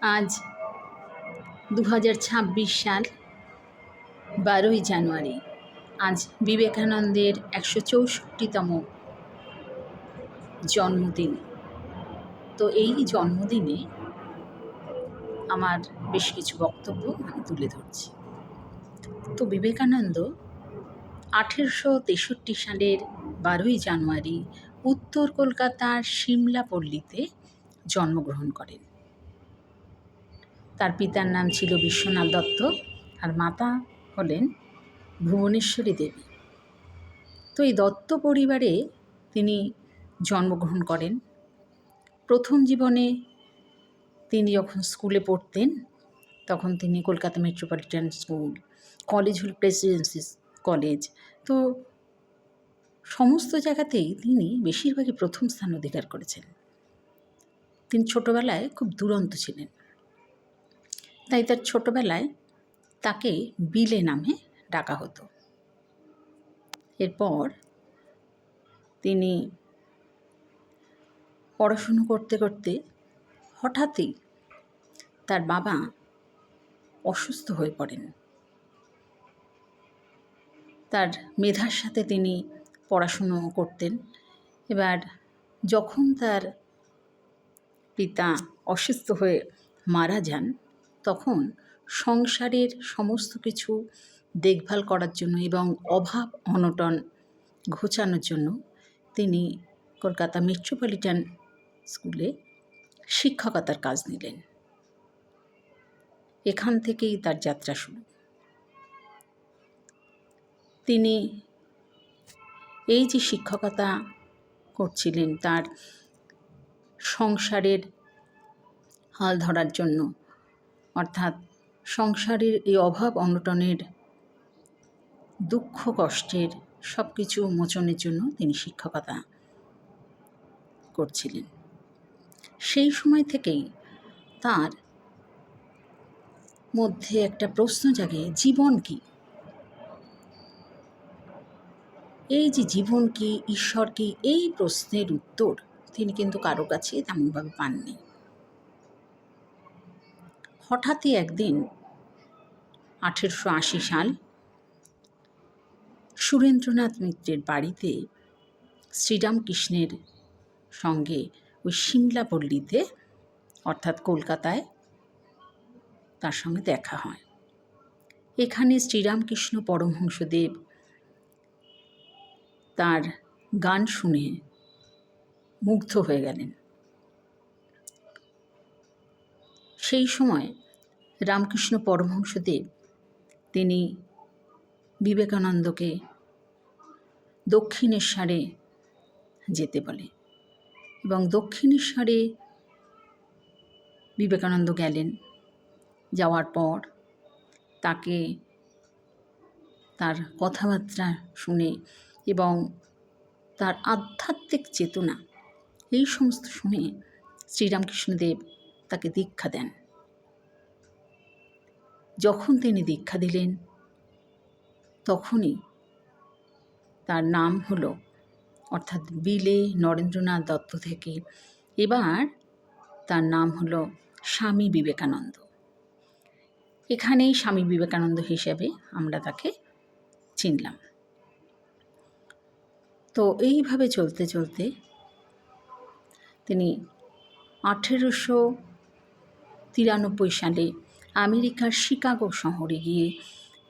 আজ 2026 সাল 12ই জানুয়ারি। আজ বিবেকানন্দের 164তম জন্মদিন। তো এই জন্মদিনে আমার বেশ কিছু বক্তব্য আমি তুলে ধরছি। তো বিবেকানন্দ 1863 সালের 12ই জানুয়ারি উত্তর কলকাতার সিমলাপল্লীতে জন্মগ্রহণ করেন। তার পিতার নাম ছিল বিশ্বনাথ দত্ত আর মাতা হলেন ভুবনেশ্বরী দেবী। তো এই দত্ত পরিবারে তিনি জন্মগ্রহণ করেন। প্রথম জীবনে তিনি যখন স্কুলে পড়তেন তখন তিনি কলকাতা মেট্রোপলিটন স্কুল, কলেজ হল প্রেসিডেন্সি কলেজ, তো সমস্ত জায়গাতেই তিনি বেশিরভাগই প্রথম স্থান অধিকার করেছেন। তিনি ছোটোবেলায় খুব দুরন্ত ছিলেন, তাই তার ছোটোবেলায় তাকে বিলে নামে ডাকা হতো। এরপর তিনি পড়াশুনো করতে করতে হঠাৎই তার বাবা অসুস্থ হয়ে পড়েন। তার মেধার সাথে তিনি পড়াশুনো করতেন। এবার যখন তার পিতা অসুস্থ হয়ে মারা যান, তখন সংসারের সমস্ত কিছু দেখভাল করার জন্য এবং অভাব অনটন ঘোচানোর জন্য তিনি কলকাতা মেট্রোপলিটন স্কুলে শিক্ষকতার কাজ নিলেন। এখান থেকেই তার যাত্রা শুরু। তিনি এই যে শিক্ষকতা করছিলেন তার সংসারের হাল ধরার জন্য, অর্থাৎ সংসারের এই অভাব অনটনের দুঃখ কষ্টের সব কিছু মোচনের জন্য তিনি শিক্ষকতা করছিলেন। সেই সময় থেকেই তার মধ্যে একটা প্রশ্ন জাগে, জীবন কি? এই যে জীবন কি, ঈশ্বর কি, এই প্রশ্নের উত্তর তিনি কিন্তু কারো কাছে তেমনভাবে পাননি। হঠাৎই একদিন 1880 সাল সুরেন্দ্রনাথ মিত্রের বাড়িতে শ্রীরামকৃষ্ণের সঙ্গে ওই সিমলাপল্লীতে অর্থাৎ কলকাতায় তার সঙ্গে দেখা হয়। এখানে শ্রীরামকৃষ্ণ পরমহংসদেব তার গান শুনে মুগ্ধ হয়ে গেলেন। সেই সময় রামকৃষ্ণ পরমহংসদেব তিনি বিবেকানন্দকে দক্ষিণেশ্বরে যেতে বলে এবং দক্ষিণেশ্বরে বিবেকানন্দ গেলেন। যাওয়ার পর তাকে তার কথাবার্তা শুনে এবং তার আধ্যাত্মিক চেতনা এই সমস্ত শুনে শ্রীরামকৃষ্ণদেব তাকে দীক্ষা দেন। যখন তিনি দীক্ষা দিলেন তখনই তার নাম হলো, অর্থাৎ বিলে নরেন্দ্রনাথ দত্ত থেকে এবার তার নাম হলো স্বামী বিবেকানন্দ। এখানেই স্বামী বিবেকানন্দ হিসেবে আমরা তাকে চিনলাম। তো এইভাবে চলতে চলতে তিনি 1893 সালে আমেরিকার শিকাগো শহরে গিয়ে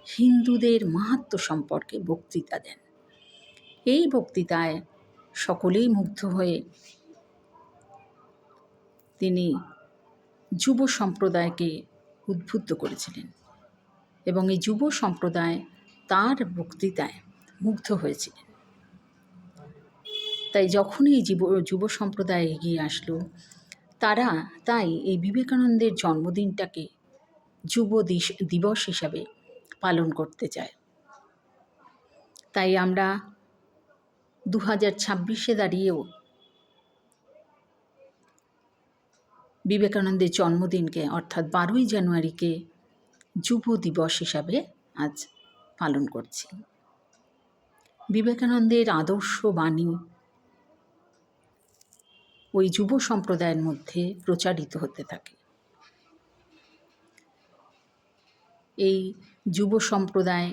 হিন্দুদের মাহাত্ম্য সম্পর্কে বক্তৃতা দেন। এই বক্তৃতায় সকলেই মুগ্ধ হয়ে তিনি যুব সম্প্রদায়কে উদ্বুদ্ধ করেছিলেন এবং এই যুব সম্প্রদায় তার বক্তৃতায় মুগ্ধ হয়েছিলেন। তাই যখনই এই যুব সম্প্রদায় এগিয়ে আসলো, তারা তাই এই বিবেকানন্দের জন্মদিনটাকে যুব দিবস হিসাবে পালন করতে চায়। তাই আমরা 2026 দাঁড়িয়েও বিবেকানন্দের জন্মদিনকে অর্থাৎ 12ই জানুয়ারিকে যুব দিবস হিসাবে আজ পালন করছি। বিবেকানন্দের আদর্শ বাণী ওই যুব সম্প্রদায়ের মধ্যে প্রচারিত হতে থাকে। এই যুব সম্প্রদায়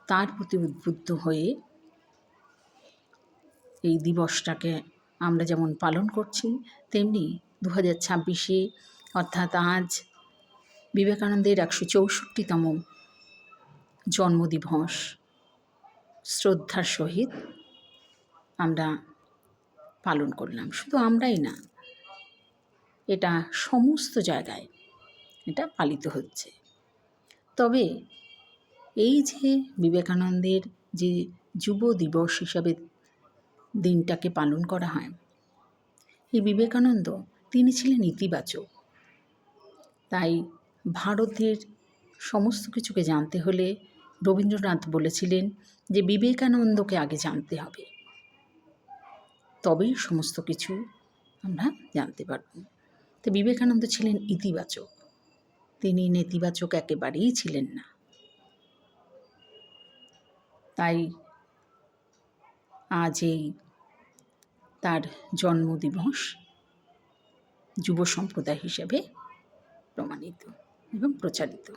তার প্রতি উদ্বুদ্ধ হয়ে এই দিবসটাকে আমরা যেমন পালন করছি, তেমনি 2026-এ অর্থাৎ আজ বিবেকানন্দের 164তম জন্মদিবস শ্রদ্ধার সহিত আমরা পালন করলাম। শুধু আমরাই না, এটা সমস্ত জায়গায় এটা পালিত হচ্ছে। তবে এই যে বিবেকানন্দের যে যুব দিবস হিসাবে দিনটাকে পালন করা হয়, এই বিবেকানন্দ তিনি ছিলেন ইতিবাচক। তাই ভারতের সমস্ত কিছুকে জানতে হলে রবীন্দ্রনাথ বলেছিলেন যে বিবেকানন্দকে আগে জানতে হবে, তবেই সমস্ত কিছু আমরা জানতে পারব। তো বিবেকানন্দ ছিলেন ইতিবাচক, তিনি নেতিবাচক একেবারেই ছিলেন না। তাই আজ এই তার জন্মদিবস যুব সম্প্রদায় হিসেবে প্রমাণিত এবং প্রচারিত।